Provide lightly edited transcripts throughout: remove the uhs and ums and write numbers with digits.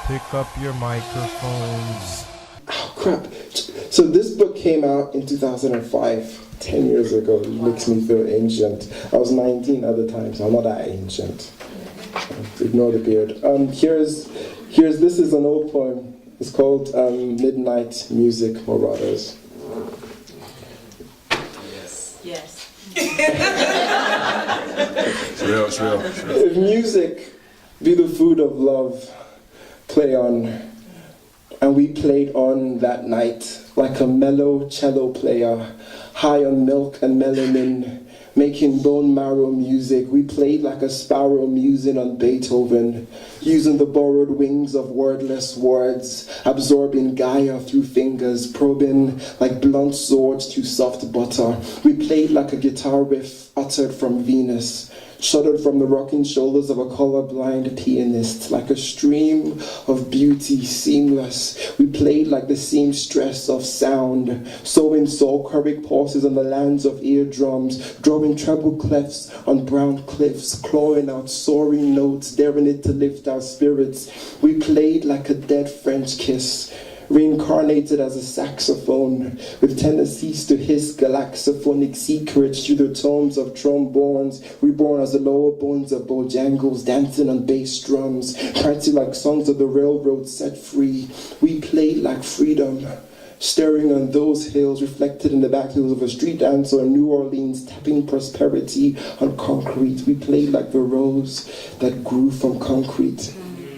pick up your microphones. Oh, crap. So this book came out in 2005, 10 years ago. It makes me feel ancient. I was 19 at the time, so I'm not that ancient. Ignore the beard. This is an old poem. It's called Midnight Music Marauders. Yes. It's real. If music be the food of love, play on. And we played on that night like a mellow cello player, high on milk and melanin, making bone marrow music. We played like a sparrow musing on Beethoven, using the borrowed wings of wordless words, absorbing Gaia through fingers, probing like blunt swords through soft butter. We played like a guitar riff uttered from Venus, shuddered from the rocking shoulders of a colorblind pianist, like a stream of beauty, seamless. We played like the seamstress of sound, sowing sulfuric pulses on the lands of eardrums, drawing treble clefs on brown cliffs, clawing out soaring notes, daring it to lift our spirits. We played like a dead French kiss, reincarnated as a saxophone, with tendencies to hiss galaxophonic secrets through the tomes of trombones, reborn as the lower bones of bojangles, dancing on bass drums, prancing like songs of the railroad set free. We played like freedom, staring on those hills, reflected in the back hills of a street dancer in New Orleans, tapping prosperity on concrete. We played like the rose that grew from concrete,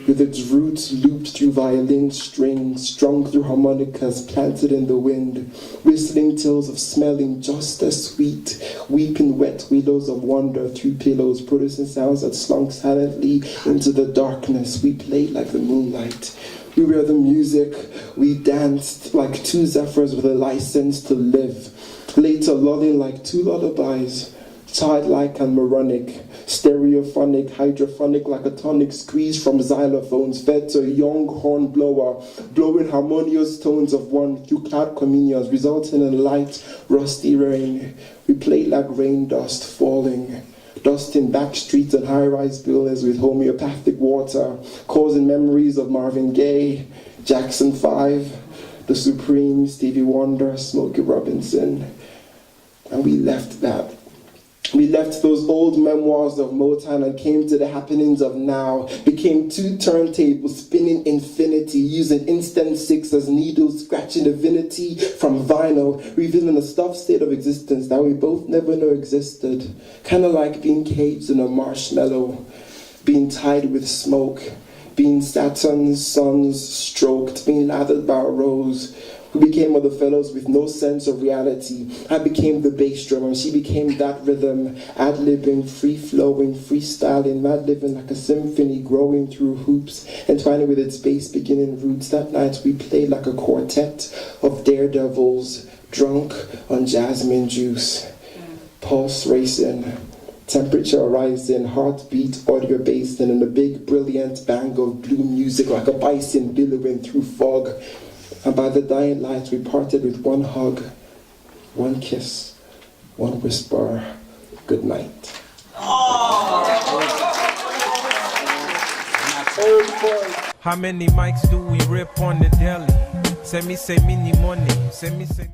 with its roots looped through violin strings, strung through harmonicas planted in the wind, whistling tales of smelling just as sweet, weeping wet willows of wonder through pillows, producing sounds that slunk silently into the darkness. We played like the moonlight. We were the music. We danced like two zephyrs with a license to live, later lulling like two lullabies, childlike and moronic, stereophonic, hydrophonic like a tonic squeezed from xylophones, fed to a young horn blower, blowing harmonious tones of one through cloud communions, resulting in light, rusty rain. We played like rain dust falling, dusting back streets and high-rise buildings with homeopathic water, causing memories of Marvin Gaye, Jackson 5, The Supremes, Stevie Wonder, Smokey Robinson. And we left that. We left those old memoirs of Motown and came to the happenings of now. Became two turntables spinning infinity, using instant six as needles, scratching divinity from vinyl, revealing a stuffed state of existence that we both never knew existed. Kind of like being caged in a marshmallow, being tied with smoke, being Saturn's suns stroked, being lathered by a rose. We became other fellows with no sense of reality. I became the bass drum and she became that rhythm, ad-libbing, free-flowing, freestyling, mad-living like a symphony growing through hoops, entwining with its bass beginning roots. That night we played like a quartet of daredevils, drunk on jasmine juice, pulse racing, temperature rising, heartbeat audio basing, and a big brilliant bang of blue music like a bison billowing through fog. And by the dying light, we parted with one hug, one kiss, one whisper, good night. How many mics do we rip on the deli? Send me say mini money. Send me say